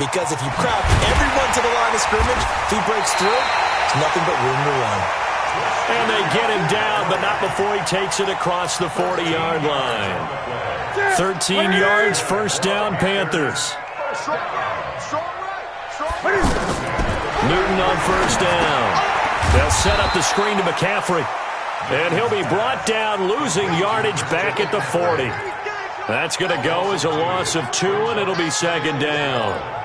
Because if you crowd everyone to the line of scrimmage, if he breaks through, there's nothing but room to run. And they get him down, but not before he takes it across the 40-yard line. 13 yards, first down, Panthers. Newton on first down. They'll set up the screen to McCaffrey. And he'll be brought down, losing yardage back at the 40. That's going to go as a loss of 2, and it'll be second down.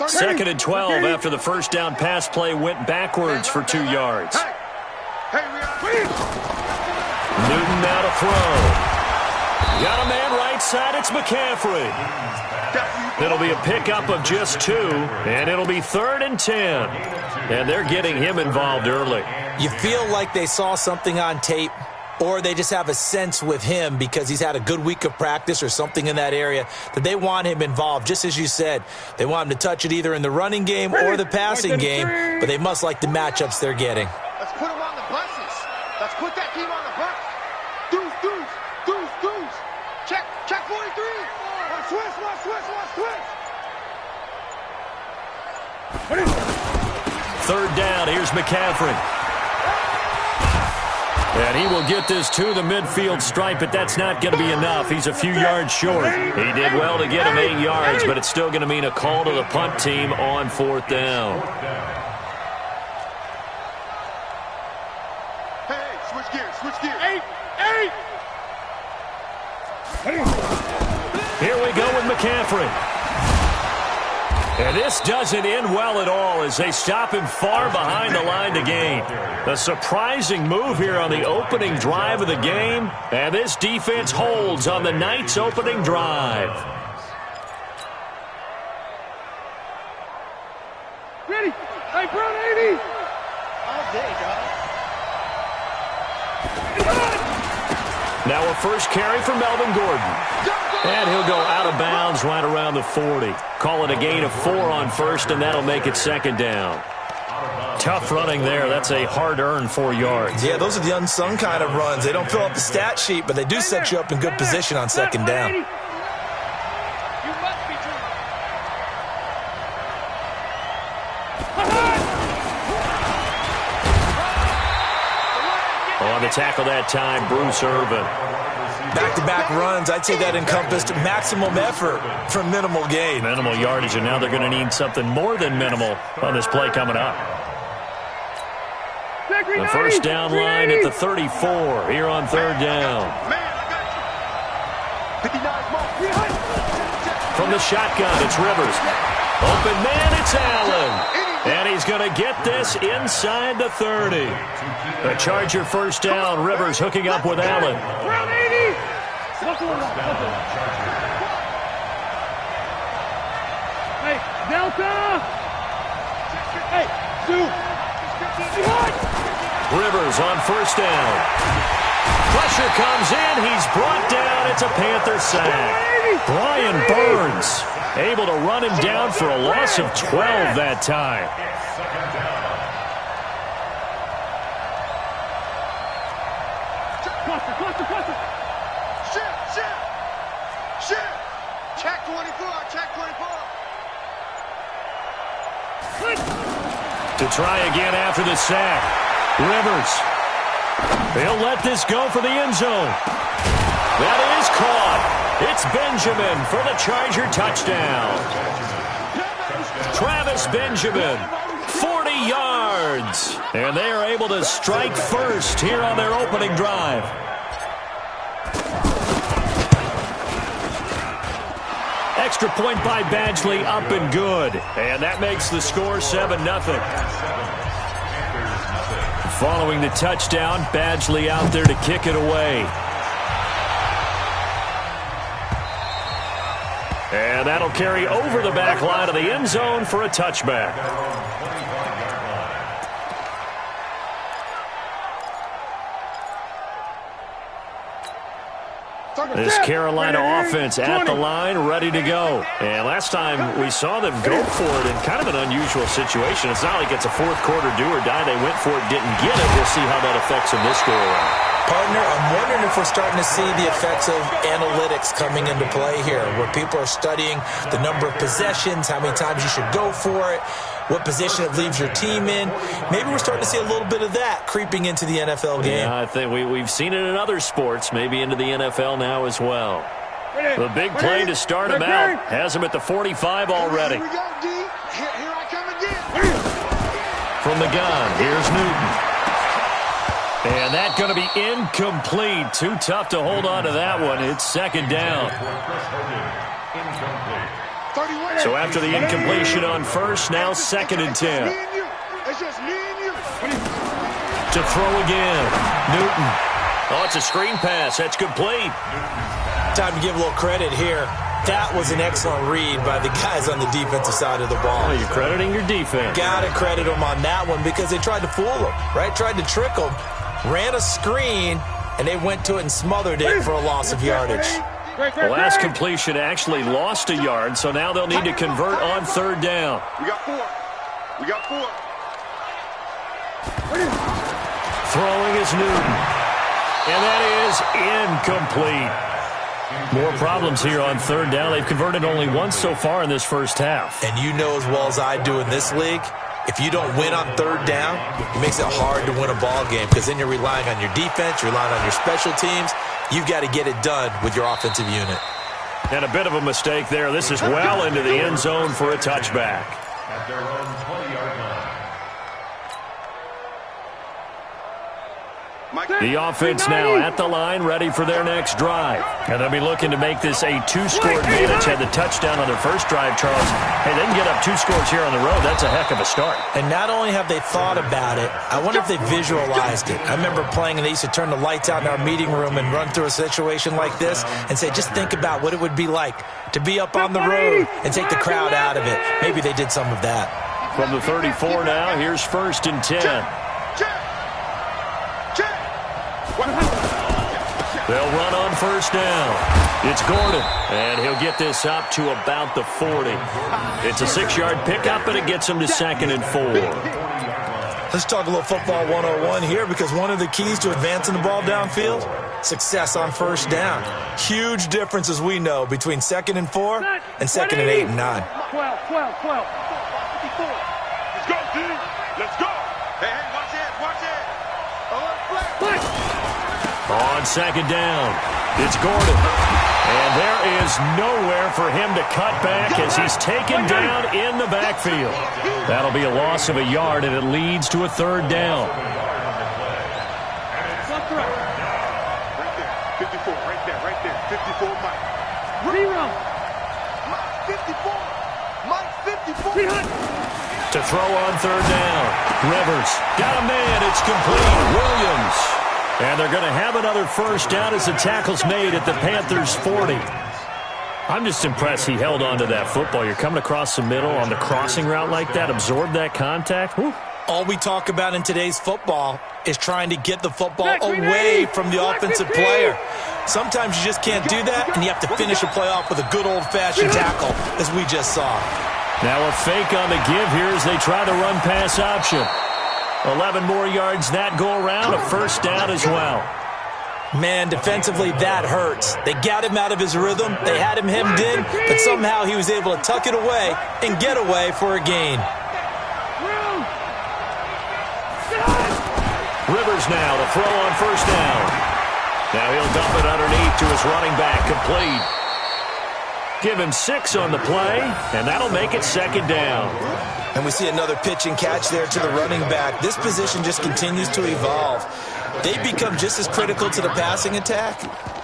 Second and 12 after the first down pass play went backwards for 2 yards. Newton now to throw. Got a man right side, it's McCaffrey. It'll be a pickup of just 2, and it'll be 3rd and 10. And they're getting him involved early. You feel like they saw something on tape, or they just have a sense with him because he's had a good week of practice or something in that area that they want him involved. Just as you said, they want him to touch it either in the running game or the passing game, but they must like the matchups they're getting. Let's put him on the buses. Let's put that team on the bus. Deuce. Check 43. Watch switch. Third down, here's McCaffrey. And he will get this to the midfield stripe, but that's not going to be enough. He's a few yards short. He did well to get him 8 yards, but it's still going to mean a call to the punt team on 4th down. Hey, switch gears. 8. Here we go with McCaffrey. And this doesn't end well at all as they stop him far behind the line to gain. A surprising move here on the opening drive of the game, and this defense holds on the night's opening drive. Ready? Hey, Brown 80. All day, dog. Now a first carry for Melvin Gordon. And he'll go out of bounds right around the 40. Call it a gain of 4 on first, and that'll make it second down. Tough running there. That's a hard-earned 4 yards. Yeah, those are the unsung kind of runs. They don't fill up the stat sheet, but they do set you up in good position on second down. On the tackle that time, Bruce Irvin. Back-to-back runs, I'd say that encompassed maximum effort for minimal gain. Minimal yardage, and now they're going to need something more than minimal on this play coming up. The first down line at the 34 here on 3rd down. From the shotgun, it's Rivers. Open man, it's Allen. And he's going to get this inside the 30. The Charger first down. Rivers hooking up with Allen. Hey, Delta! Hey, Rivers on first down. Pressure comes in. He's brought down. It's a Panther sack. Brian Burns able to run him down for a loss of 12 that time. Shit! Check 24. To try again after the sack. Rivers. They'll let this go for the end zone. That is caught. It's Benjamin for the Charger touchdown. Travis Benjamin, 40 yards. And they are able to strike first here on their opening drive. Extra point by Badgley, up and good. And that makes the score 7-0. Following the touchdown, Badgley out there to kick it away. And that'll carry over the back line of the end zone for a touchback. This Carolina offense at the line, ready to go. And last time we saw them go for it in kind of an unusual situation. It's not like it's a fourth quarter do or die. They went for it, didn't get it. We'll see how that affects them this go around. Partner, I'm wondering if we're starting to see the effects of analytics coming into play here, where people are studying the number of possessions, how many times you should go for it, what position it leaves your team in. Maybe we're starting to see a little bit of that creeping into the NFL game. Yeah, I think we've seen it in other sports, maybe into the NFL now as well. The big play to start him out has him at the 45 already. Here we go, D. Here I come again. From the gun, here's Newton. And that's going to be incomplete. Too tough to hold on to that one. It's second down. So after the incompletion on first, now second and 10. It's just me and you. To throw again. Newton. Oh, it's a screen pass. That's complete. Time to give a little credit here. That was an excellent read by the guys on the defensive side of the ball. Oh, you're crediting your defense. Got to credit them on that one because they tried to fool them, right? Tried to trick them, ran a screen, and they went to it and smothered it for a loss of yardage. The last completion actually lost a yard, so now they'll need to convert on third down. We got four. We got four. Throwing is Newton. And that is incomplete. More problems here on third down. They've converted only once so far in this first half. And you know as well as I do in this league, if you don't win on third down, it makes it hard to win a ball game because then you're relying on your defense, you're relying on your special teams. You've got to get it done with your offensive unit. And a bit of a mistake there. This is well into the end zone for a touchback. At their own 20-yard line. The offense now at the line, ready for their next drive. And they'll be looking to make this a two-score advantage. Had the touchdown on their first drive, Charles. Hey, they can get up 2 scores here on the road. That's a heck of a start. And not only have they thought about it, I wonder if they visualized it. I remember playing, and they used to turn the lights out in our meeting room and run through a situation like this and say, just think about what it would be like to be up on the road and take the crowd out of it. Maybe they did some of that. From the 34 now, here's first and 10. They'll run on first down. It's Gordon, and he'll get this up to about the 40. It's a 6-yard pickup, and it gets him to second and 4. Let's talk a little football 101 here because one of the keys to advancing the ball downfield, success on first down. Huge difference, as we know, between second and 4 and second and 8 and 9. 12. 54. Let's go, D. Let's go. Hey, watch it. On second down, it's Gordon. And there is nowhere for him to cut back as he's taken down in the backfield. That'll be a loss of a yard, and it leads to a third down. Right there. 54, right there. 54, Mike. Rerun. Mike 54. To throw on third down. Rivers got a man. It's complete. Williams. And they're going to have another first down as the tackle's made at the Panthers' 40. I'm just impressed he held on to that football. You're coming across the middle on the crossing route like that, absorb that contact. Whew. All we talk about in today's football is trying to get the football away from the offensive player. Sometimes you just can't do that, and you have to finish a play off with a good old-fashioned tackle, as we just saw. Now a fake on the give here as they try the run-pass option. 11 more yards that go around, a first down as well. Man, defensively, that hurts. They got him out of his rhythm. They had him hemmed in, but somehow he was able to tuck it away and get away for a gain. Rivers now to throw on first down. Now he'll dump it underneath to his running back, complete. Give him 6 on the play, and that'll make it second down. And we see another pitch and catch there to the running back. This position just continues to evolve. They become just as critical to the passing attack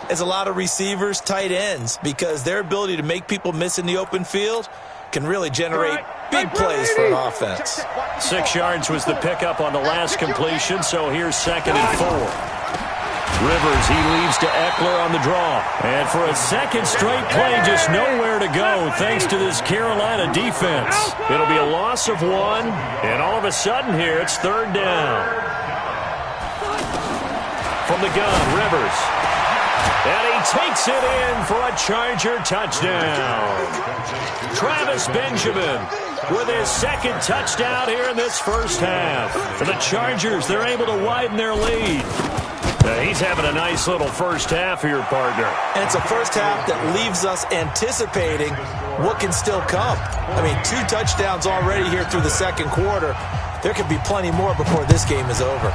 as a lot of receivers, tight ends, because their ability to make people miss in the open field can really generate big plays for an offense. 6 yards was the pickup on the last completion, so here's second and 4. Rivers, he leaves to Eckler on the draw. And for a second straight play, just nowhere to go thanks to this Carolina defense. It'll be a loss of 1, and all of a sudden here, it's third down. From the gun, Rivers. And he takes it in for a Charger touchdown. Travis Benjamin with his second touchdown here in this first half. For the Chargers, they're able to widen their lead. He's having a nice little first half here, partner. And it's a first half that leaves us anticipating what can still come. I mean, 2 touchdowns already here through the second quarter. There could be plenty more before this game is over.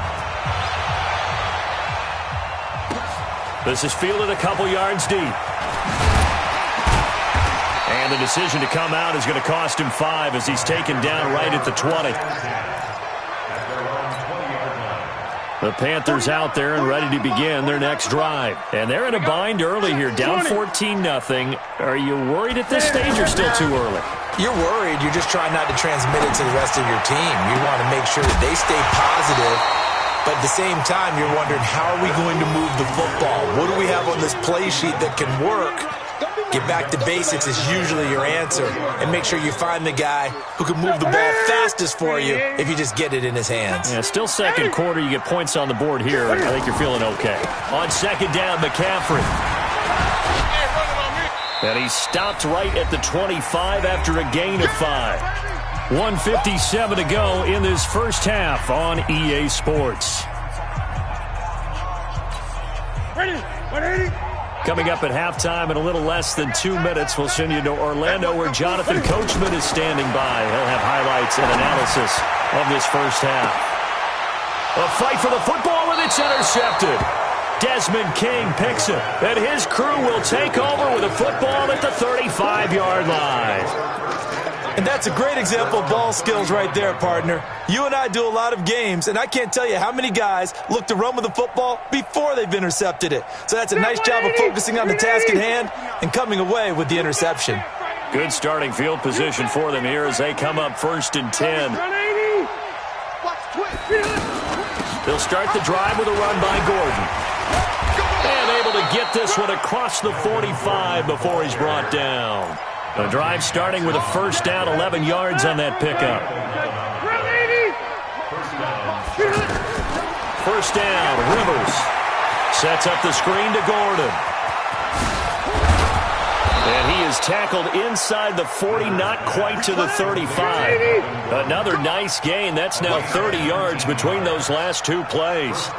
This is fielded a couple yards deep. And the decision to come out is going to cost him 5 as he's taken down right at the 20. The Panthers out there and ready to begin their next drive. And they're in a bind early here, down 14-0. Are you worried at this stage or still too early? You're worried. You're just trying not to transmit it to the rest of your team. You want to make sure that they stay positive. But at the same time, you're wondering, how are we going to move the football? What do we have on this play sheet that can work? Get back to basics is usually your answer. And make sure you find the guy who can move the ball fastest for you if you just get it in his hands. Yeah, still second quarter. You get points on the board here. I think you're feeling okay. On second down, McCaffrey. And he's stopped right at the 25 after a gain of 5. 1:57 to go in this first half on EA Sports. Coming up at halftime in a little less than 2 minutes, we'll send you to Orlando where Jonathan Coachman is standing by. He'll have highlights and analysis of this first half. A fight for the football, and it's intercepted. Desmond King picks it, and his crew will take over with a football at the 35-yard line. And that's a great example of ball skills right there, partner. You and I do a lot of games, and I can't tell you how many guys look to run with the football before they've intercepted it. So that's a nice job of focusing on the task at hand and coming away with the interception. Good starting field position for them here as they come up 1st and 10. They'll start the drive with a run by Gordon. And able to get this one across the 45 before he's brought down. The drive starting with a first down, 11 yards on that pickup. First down, Rivers. Sets up the screen to Gordon. And he is tackled inside the 40, not quite to the 35. Another nice gain. That's now 30 yards between those last 2 plays.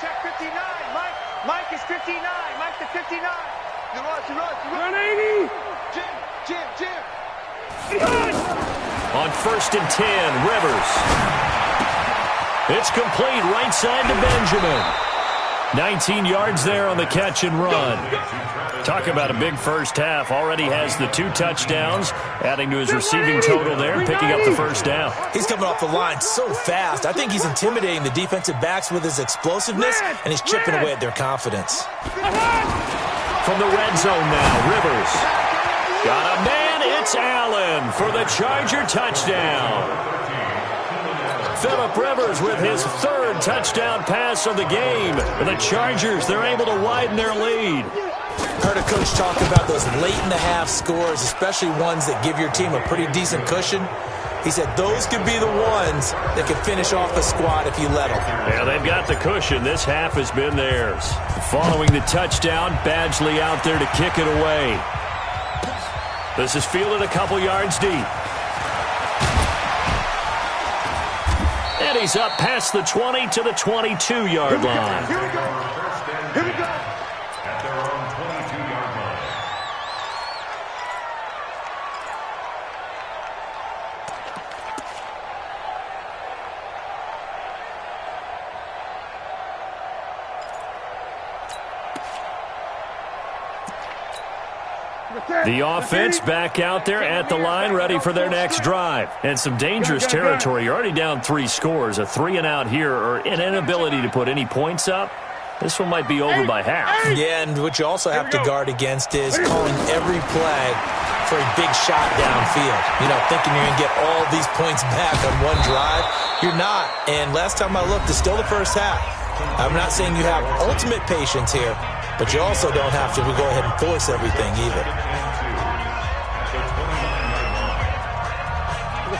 Check 59. Mike is 59. Mike the 59. You run. 180. Jim. On 1st and 10, Rivers. It's complete right side to Benjamin. 19 yards there on the catch and run. Talk about a big first half. Already has the 2 touchdowns, adding to his receiving total there, picking up the first down. He's coming off the line so fast. I think he's intimidating the defensive backs with his explosiveness, and he's chipping away at their confidence. From the red zone now, Rivers. Got a man, it's Allen for the Charger touchdown. Phillip Rivers with his 3rd touchdown pass of the game. The Chargers, they're able to widen their lead. Heard a coach talk about those late-in-the-half scores, especially ones that give your team a pretty decent cushion. He said those could be the ones that could finish off a squad if you let them. Yeah, they've got the cushion. This half has been theirs. Following the touchdown, Badgley out there to kick it away. This is fielded a couple yards deep. And he's up past the 20 to the 22-yard line. Here we go. At their own 22-yard line. The offense back out there at the line, ready for their next drive. And some dangerous territory. You're already down 3 scores. A 3-and-out here, or an inability to put any points up. This one might be over by half. Yeah, and what you also have to guard against is calling every play for a big shot downfield. You know, thinking you're going to get all these points back on one drive. You're not. And last time I looked, it's still the first half. I'm not saying you have ultimate patience here, but you also don't have to go ahead and force everything either.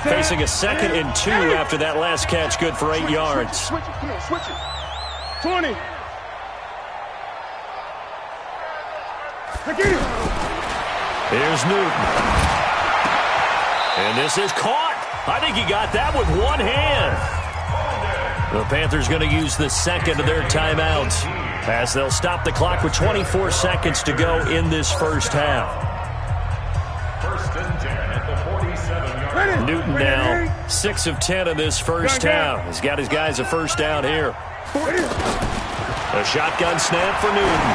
Facing a 2nd and 2 after that last catch, good for 8 yards. Switch it. Come on, switch it. 20. Here's Newton. And this is caught. I think he got that with one hand. The Panthers going to use the second of their timeouts as they'll stop the clock with 24 seconds to go in this first half. First and 10 at the 47-yard line. Newton now 6 of 10 in this first half. He's got his guys a first down here. A shotgun snap for Newton.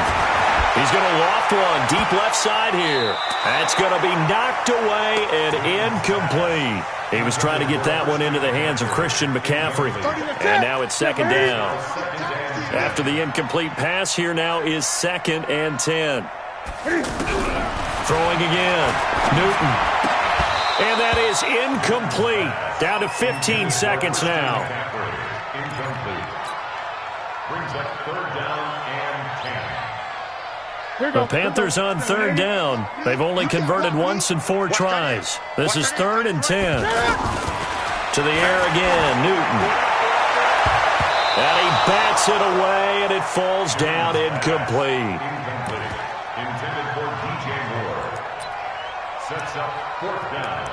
He's going to loft one deep left side here. That's going to be knocked away and incomplete. He was trying to get that one into the hands of Christian McCaffrey. And now it's second down. After the incomplete pass, here now is 2nd and 10. Throwing again. Newton. And that is incomplete. Down to 15 seconds now. Incomplete. Brings up third down and 10. The Panthers on third down. They've only converted once in 4 tries. This is 3rd and 10. To the air again, Newton. And he bats it away, and it falls down incomplete. Incomplete. Intended for DJ Moore. Sets up 4th down.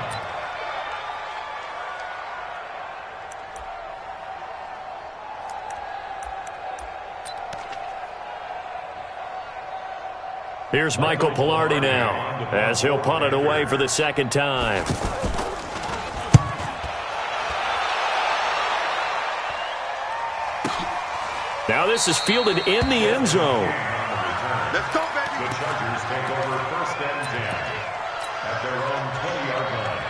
Here's Michael Pilardi now as he'll punt it away for the second time. Now this is fielded in the end zone. Let's go, baby. The Chargers take over 1st and 10 at their own 20-yard line.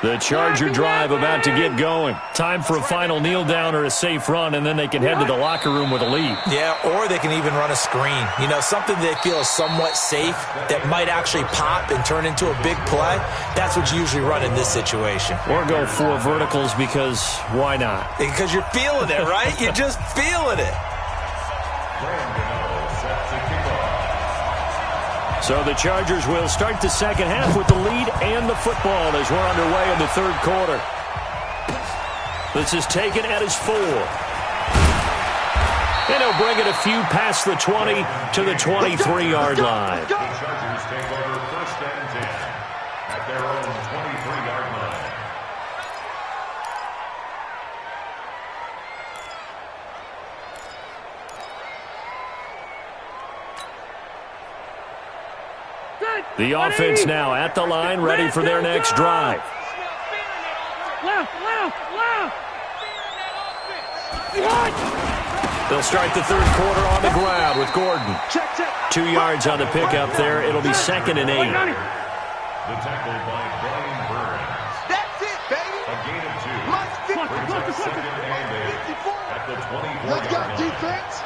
The Charger drive about to get going. Time for a final kneel down or a safe run, and then they can head to the locker room with a lead. Yeah, or they can even run a screen. You know, something they feel is somewhat safe that might actually pop and turn into a big play. That's what you usually run in this situation. Or go 4 verticals because why not? Because you're feeling it, right? You're just feeling it. So the Chargers will start the second half with the lead and the football as we're underway in the third quarter. This is taken at his 4. And he'll bring it a few past the 20 to the 23-yard line. The Chargers take over 1st and 10 at their own 23-yard line. The offense now at the line, ready for their next drive. They'll start the third quarter on the ground with Gordon. 2 yards on the pickup there. It'll be 2nd and 8. The tackle by Brian Burns. That's it, baby. A gain of 2. Brings up 2nd and 8 at the 24-yard line. Defense.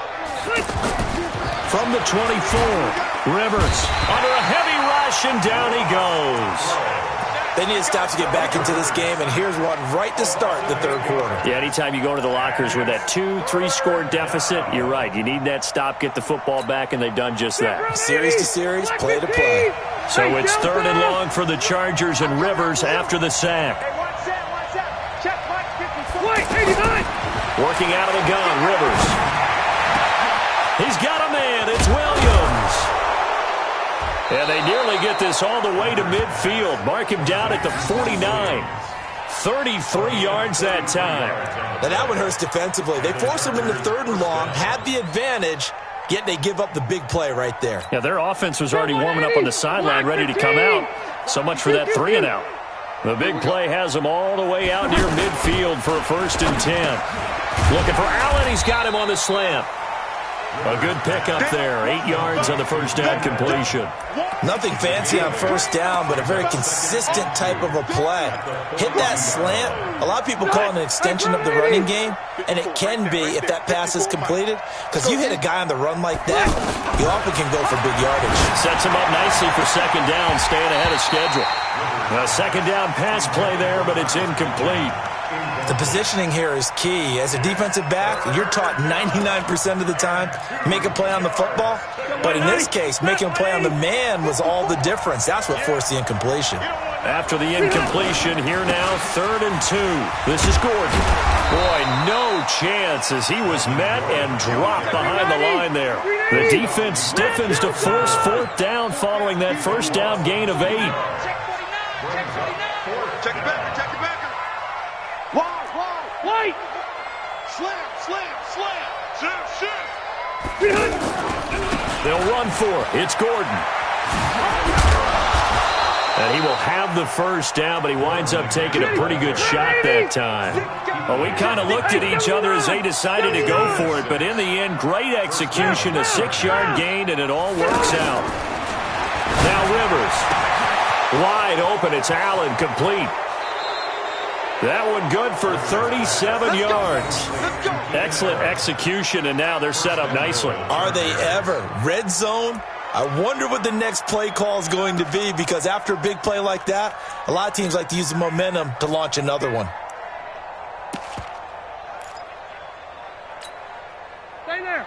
From the 24, Rivers under a heavy rush, and down he goes. They need to stop to get back into this game, and here's one right to start the third quarter. Yeah, anytime you go to the lockers with that 2-3 score deficit, you're right. You need that stop, get the football back, and they've done just that. Series to series, play to play. So it's 3rd and long for the Chargers, and Rivers after the sack. Hey, watch out. Check Mike 54. Working out of the gun, Rivers. He's got a man. It's Williams. And they nearly get this all the way to midfield. Mark him down at the 49. 33 yards that time. Now that one hurts defensively. They force him into 3rd and long, had the advantage, yet they give up the big play right there. Yeah, their offense was already warming up on the sideline, ready to come out. So much for that 3 and out. The big play has them all the way out near midfield for a 1st and 10. Looking for Allen. He's got him on the slant. A good pickup there. 8 yards on the first down completion. Nothing fancy on first down, but a very consistent type of a play. Hit that slant. A lot of people call it an extension of the running game, and it can be if that pass is completed, because you hit a guy on the run like that, you often can go for big yardage. Sets him up nicely for second down, staying ahead of schedule. A second down pass play there, but it's incomplete. The positioning here is key. As a defensive back, you're taught 99% of the time, make a play on the football. But in this case, making a play on the man was all the difference. That's what forced the incompletion. After the incompletion, here now, 3rd and 2. This is Gordon. Boy, no chance as he was met and dropped behind the line there. The defense stiffens to force 4th down following that first down gain of 8. Brings up 4th Check it back. Check it back. Whoa. Wait. Slam. They'll run for it. It's Gordon. And he will have the first down, but he winds up taking a pretty good shot that time. Well, we kind of looked at each other as they decided to go for it, but in the end, great execution, a 6-yard gain, and it all works out. Now Rivers. Wide open. It's Allen, complete. That one good for 37 yards. Excellent execution, and now they're set up nicely. Are they ever? Red zone? I wonder what the next play call is going to be, because after a big play like that, a lot of teams like to use the momentum to launch another one. Stay there.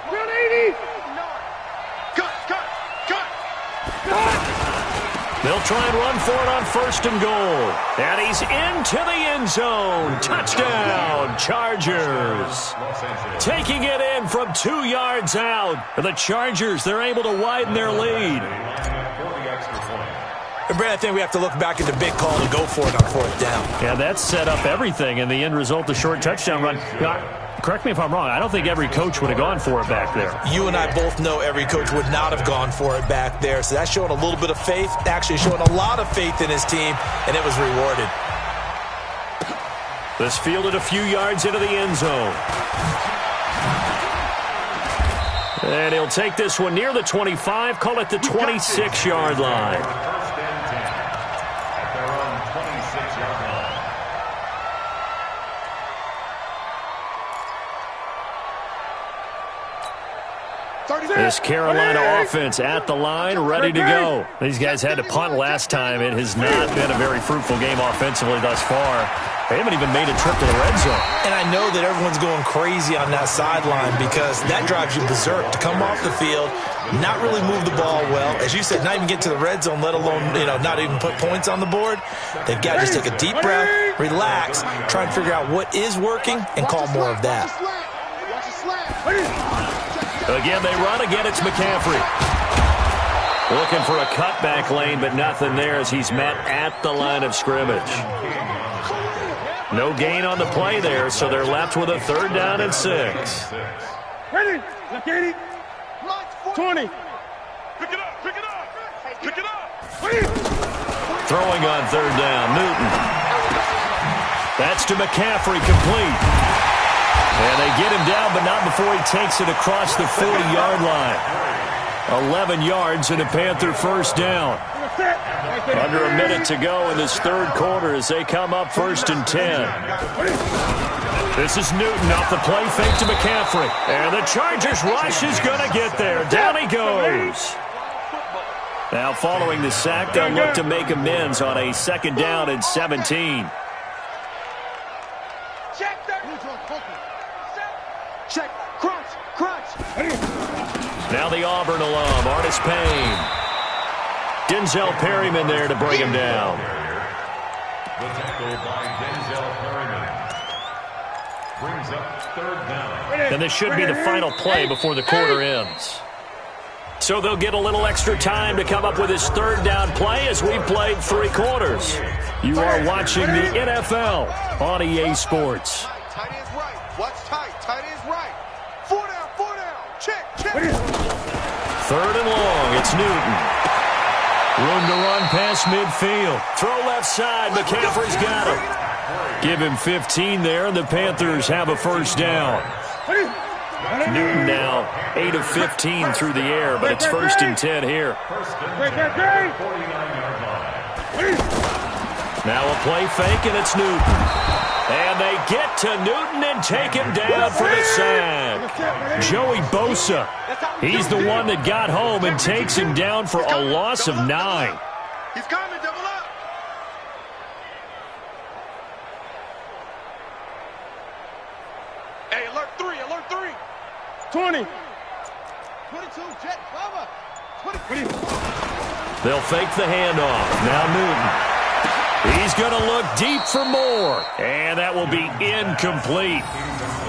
180. Cut. They'll try and run for it on 1st and goal. And he's into the end zone. Touchdown, Chargers. Taking it in from 2 yards out. The Chargers, they're able to widen their lead. And Brad, I think we have to look back at the big call and go for it on 4th down. Yeah, that set up everything, and the end result, the short touchdown run. Correct me if I'm wrong. I don't think every coach would have gone for it back there. You and I both know every coach would not have gone for it back there. So that's showing a little bit of faith, actually showing a lot of faith in his team, and it was rewarded. This fielded a few yards into the end zone. And he'll take this one near the 25, call it the 26-yard line. First and 10 at their own 26-yard line. This Carolina offense at the line, ready to go. These guys had to punt last time. It has not been a very fruitful game offensively thus far. They haven't even made a trip to the red zone. And I know that everyone's going crazy on that sideline because that drives you berserk to come off the field, not really move the ball well. As you said, not even get to the red zone, let alone, not even put points on the board. They've got to just take a deep breath, relax, try and figure out what is working, and call more of that. Again, they run. Again, it's McCaffrey. Looking for a cutback lane, but nothing there as he's met at the line of scrimmage. No gain on the play there, so they're left with a 3rd down and 6. Ready? 20. Pick it up. Throwing on 3rd down, Newton. That's to McCaffrey, complete. And they get him down, but not before he takes it across the 40-yard line. 11 yards and a Panther 1st down. Under a minute to go in this 3rd quarter as they come up 1st and 10. This is Newton off the play fake to McCaffrey. And the Chargers rush is going to get there. Down he goes. Now following the sack, they'll look to make amends on a 2nd down and 17. Check. Crunch. Now the Auburn alum, Artis Payne. Denzel Perryman there to bring him down. The tackle by Denzel Perryman brings up 3rd down. And this should be the final play before the quarter ends. So they'll get a little extra time to come up with his 3rd down play as we've played 3 quarters. You are watching the NFL on EA Sports. Tight end's right. Watch tight. Tight end's right. 4 down. Check. 3rd and long. It's Newton. Room to run past midfield. Throw left side. McCaffrey's got him. Give him 15 there, and the Panthers have a 1st down. Newton now 8 of 15 through the air, but it's 1st and 10 here. Now a play fake, and it's Newton. And they get to Newton and take him down for the sack. Joey Bosa, he's the one that got home and takes him down for a loss of 9. He's coming, double up. Hey, alert 3. 20. 22, Jet, Bubba. 20. They'll fake the handoff. Now Newton. He's going to look deep for more. And that will be incomplete.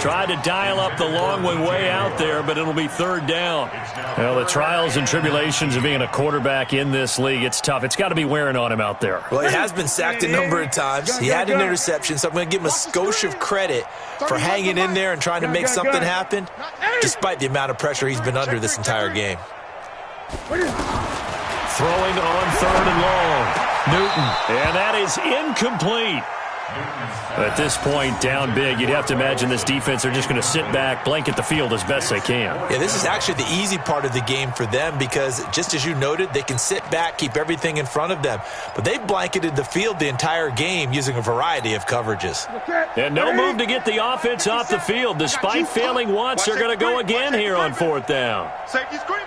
Tried to dial up the long one way out there, but it'll be third down. Well, the trials and tribulations of being a quarterback in this league, it's tough. It's got to be wearing on him out there. Well, he has been sacked a number of times. He had an interception, so I'm going to give him a skosh of credit for hanging in there and trying to make something happen, despite the amount of pressure he's been under this entire game. Throwing on third and long. Newton. And that is incomplete. At this point, down big, you'd have to imagine this defense, they're just going to sit back, blanket the field as best they can. Yeah, this is actually the easy part of the game for them because, just as you noted, they can sit back, keep everything in front of them. But they blanketed the field the entire game using a variety of coverages. And no move to get the offense off the field. Despite failing once, they're going to go again here on fourth down. Safety's creeping.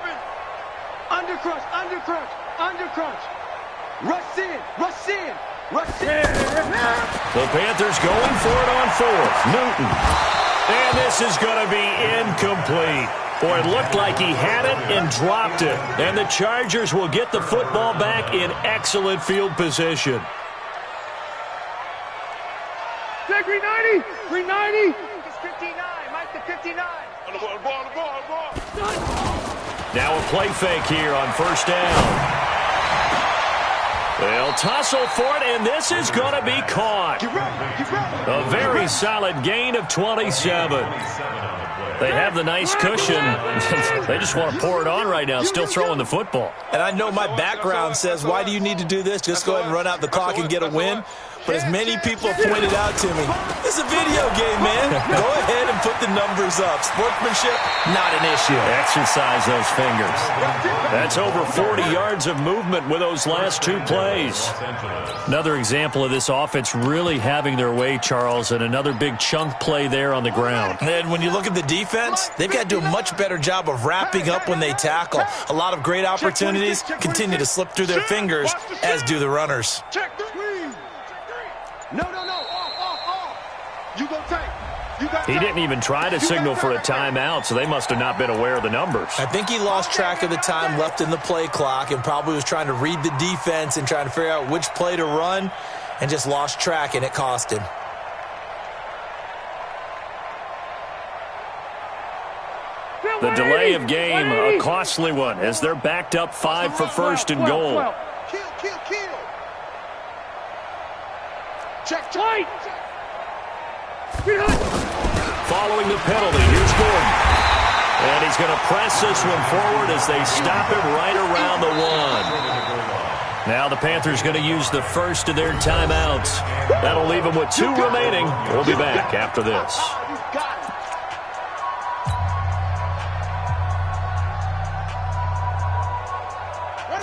Under crunch, under crunch, under crunch. Rush in, rush in. The Panthers going for it on fourth. Newton. And this is going to be incomplete. Boy, it looked like he had it and dropped it. And the Chargers will get the football back in excellent field position. Take 390, 390. It's 59, Mike the 59. Now a play fake here on first down. They'll tussle for it, and this is going to be caught. A very solid gain of 27. They have the nice cushion. They just want to pour it on right now, still throwing the football. And I know my background says, why do you need to do this? Just go ahead and run out the clock and get a win. But as many people have pointed out to me, it's a video game, man. Go ahead and put the numbers up. Sportsmanship, not an issue. Exercise those fingers. That's over 40 yards of movement with those last two plays. Another example of this offense really having their way, Charles, and another big chunk play there on the ground. And when you look at the defense, they've got to do a much better job of wrapping up when they tackle. A lot of great opportunities continue to slip through their fingers, as do the runners. No. You go take. He didn't even try to signal for a timeout, so they must have not been aware of the numbers. I think he lost track of the time left in the play clock and probably was trying to read the defense and trying to figure out which play to run and just lost track, and it cost him. The delay of game, a costly one, as they're backed up 5 for first and goal. Kill. Check. Following the penalty, here's Gordon. And he's going to press this one forward as they stop him right around the 1. Now the Panthers going to use the first of their timeouts. That'll leave them with 2 remaining. We'll be back after this.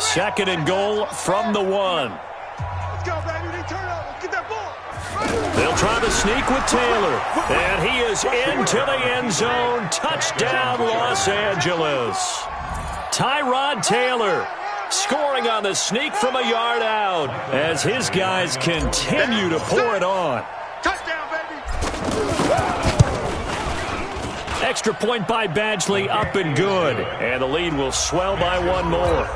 Second and goal from the 1. Let's go, baby. They turn over. Get that ball. They'll try to sneak with Taylor. And he is into the end zone. Touchdown, Los Angeles. Tyrod Taylor scoring on the sneak from a yard out as his guys continue to pour it on. Touchdown, baby. Extra point by Badgley, up and good. And the lead will swell by 1 more.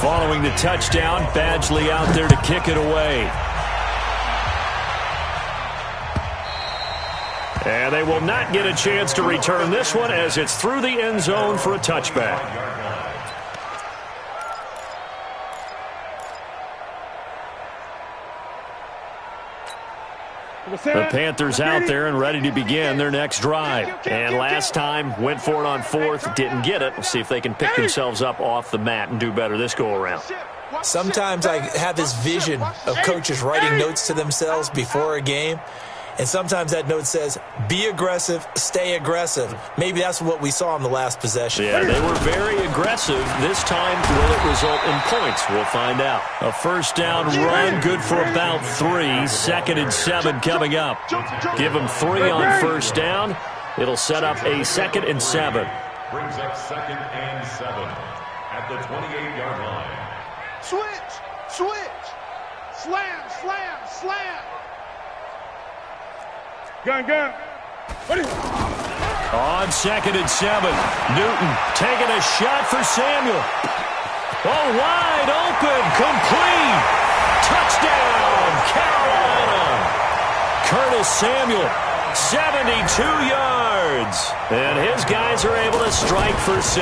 Following the touchdown, Badgley out there to kick it away. And they will not get a chance to return this one as it's through the end zone for a touchback. The Panthers out there and ready to begin their next drive. And last time, went for it on fourth, didn't get it. We'll see if they can pick themselves up off the mat and do better this go-around. Sometimes I have this vision of coaches writing notes to themselves before a game. And sometimes that note says, be aggressive, stay aggressive. Maybe that's what we saw in the last possession. Yeah, they were very aggressive. This time, will it result in points? We'll find out. A first down run, good for about 3. Second and 7 coming up. Give them 3 on first down. It'll set up a second and 7. Brings up second and 7 at the 28-yard line. Switch. Slam. Gun. On second and 7, Newton taking a shot for Samuel. Oh, wide open, complete. Touchdown, Carolina. Curtis Samuel, 72 yards. And his guys are able to strike for 6.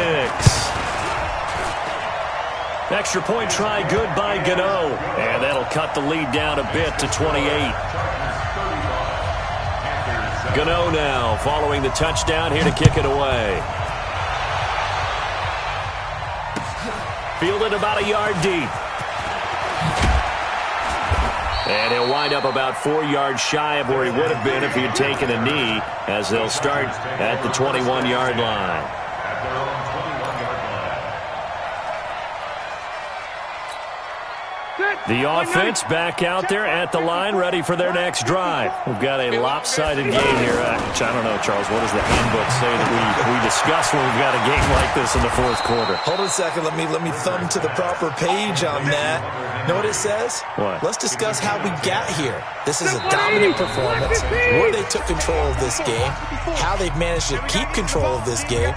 Extra point try good by Gano. And that'll cut the lead down a bit to 28. Gano now following the touchdown here to kick it away. Fielded about a yard deep. And he'll wind up about 4 yards shy of where he would have been if he had taken a knee, as they'll start at the 21-yard line. The offense back out there at the line, ready for their next drive. We've got a lopsided game here. Which I don't know, Charles, what does the handbook say that we discuss when we've got a game like this in the fourth quarter? Hold on a second. Let me thumb to the proper page on that. Know what it says? What? Let's discuss how we got here. This is a dominant performance, where they took control of this game, how they've managed to keep control of this game,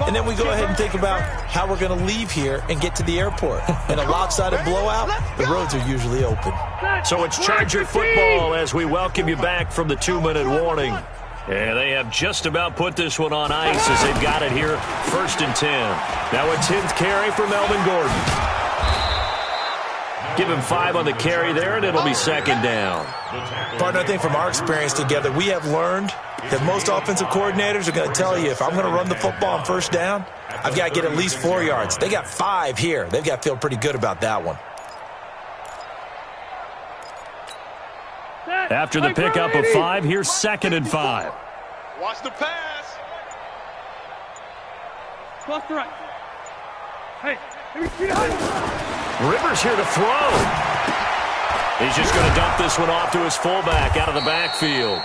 and then we go ahead and think about how we're going to leave here and get to the airport. In a lopsided blowout, the roads are usually open. So it's Charger football as we welcome you back from the 2-minute warning. And they have just about put this one on ice as they've got it here, 1st and 10. Now a 10th carry for Melvin Gordon. Give him 5 on the carry there, and it'll be 2nd down. Partner, I think from our experience together, we have learned that most offensive coordinators are going to tell you, if I'm going to run the football on 1st down, I've got to get at least 4 yards. They got 5 here. They've got to feel pretty good about that one. After the pickup of 5, here's 2nd and 5. Watch the pass. Cross the right. Hey, Rivers here to throw. He's just going to dump this one off to his fullback out of the backfield.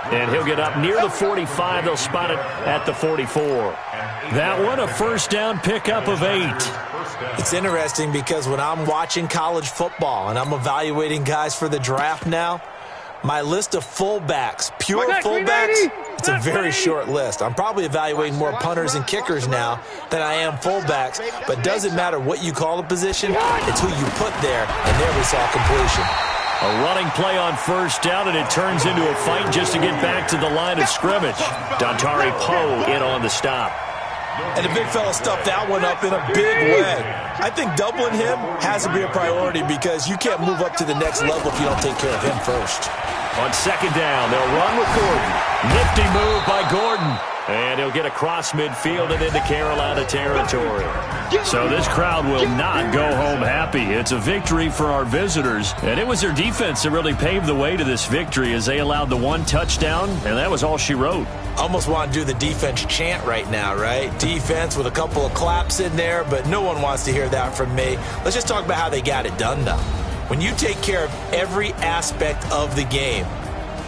And he'll get up near the 45. They'll spot it at the 44. That one, a 1st down pickup of 8. It's interesting because when I'm watching college football and I'm evaluating guys for the draft now, my list of fullbacks, pure fullbacks, it's a very short list. I'm probably evaluating more punters and kickers now than I am fullbacks, but it doesn't matter what you call the position, it's who you put there, and there we saw completion. A running play on 1st down, and it turns into a fight just to get back to the line of scrimmage. Dontari Poe in on the stop. And the big fella stuffed that one up in a big way. I think doubling him has to be a priority because you can't move up to the next level if you don't take care of him first. On 2nd down, they'll run with Gordon. Nifty move by Gordon. And he'll get across midfield and into Carolina territory. So this crowd will not go home happy. It's a victory for our visitors. And it was their defense that really paved the way to this victory as they allowed the 1 touchdown, and that was all she wrote. Almost want to do the defense chant right now, right? Defense with a couple of claps in there, but no one wants to hear that from me. Let's just talk about how they got it done, though. When you take care of every aspect of the game,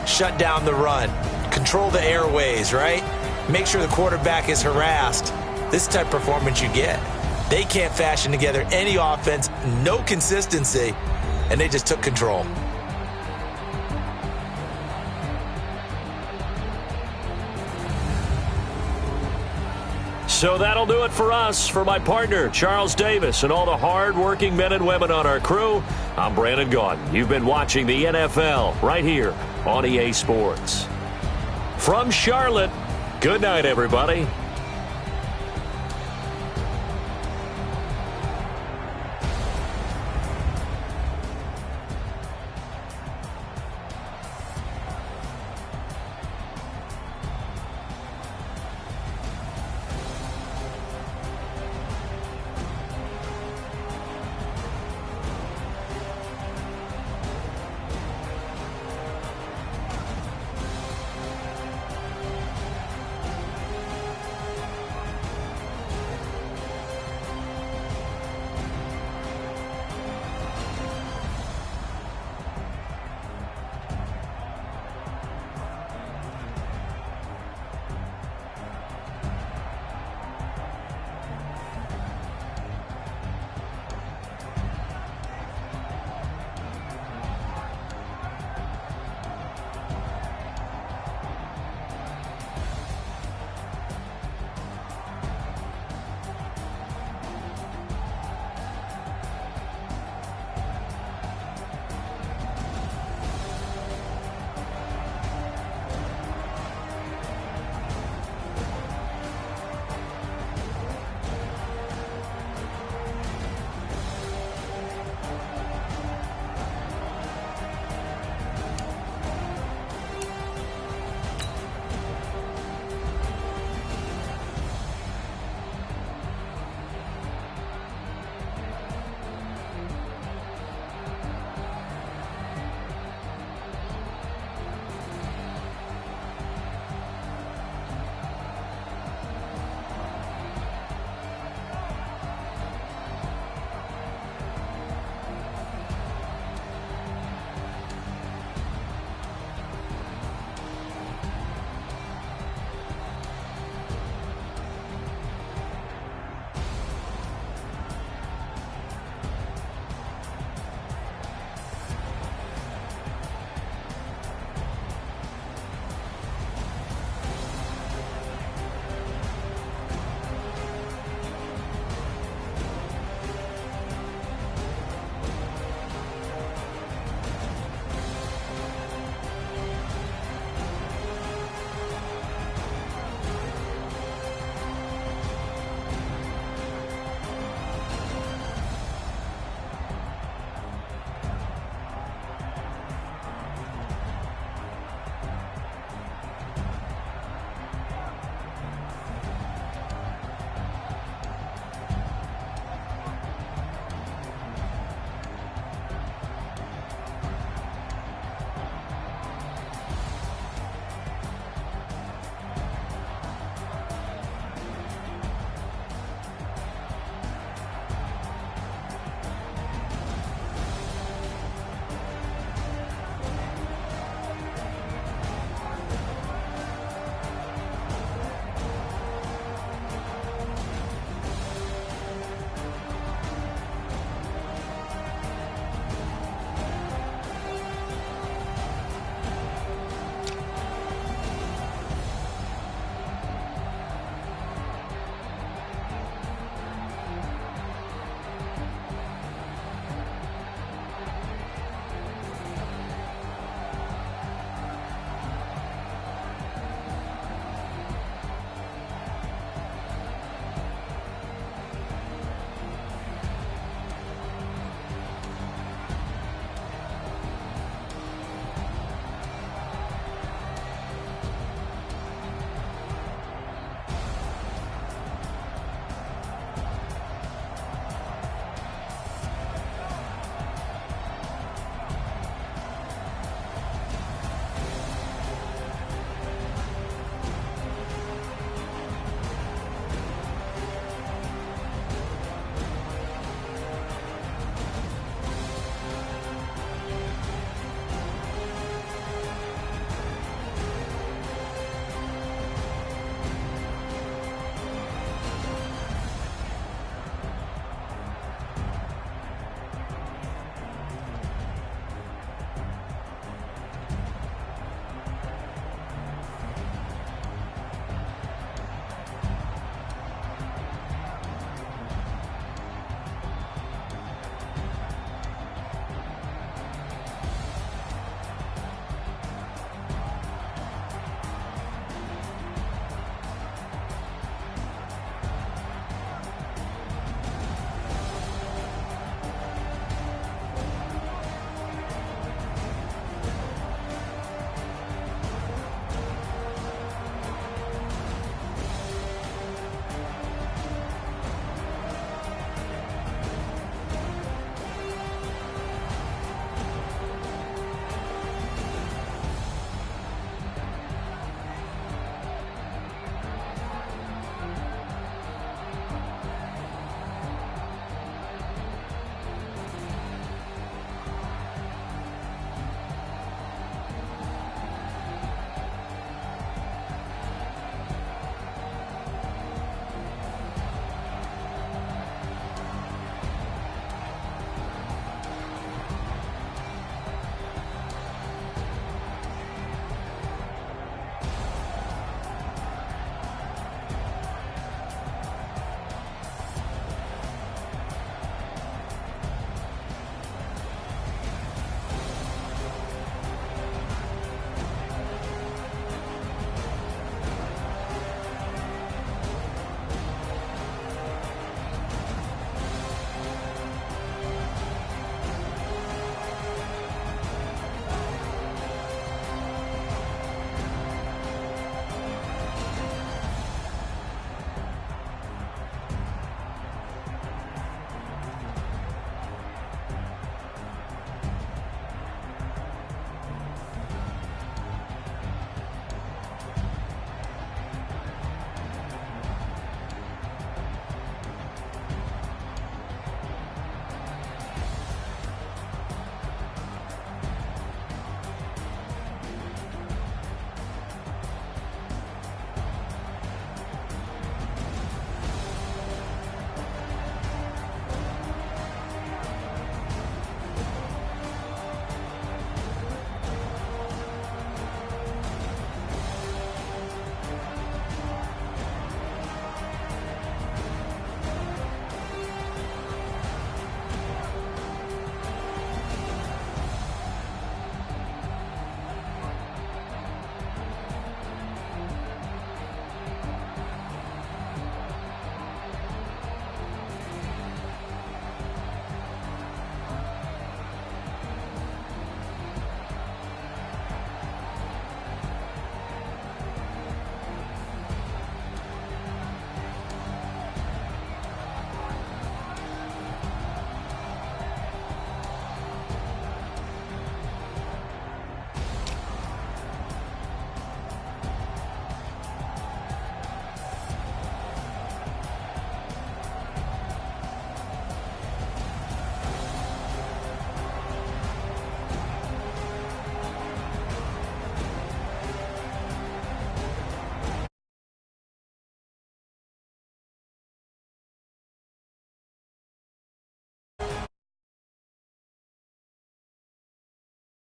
shut down the run, control the airways, right? Make sure the quarterback is harassed. This is the type of performance you get. They can't fashion together any offense, no consistency, and they just took control. So that'll do it for us. For my partner, Charles Davis, and all the hard-working men and women on our crew, I'm Brandon Gaudin. You've been watching the NFL right here on EA Sports. From Charlotte, good night, everybody.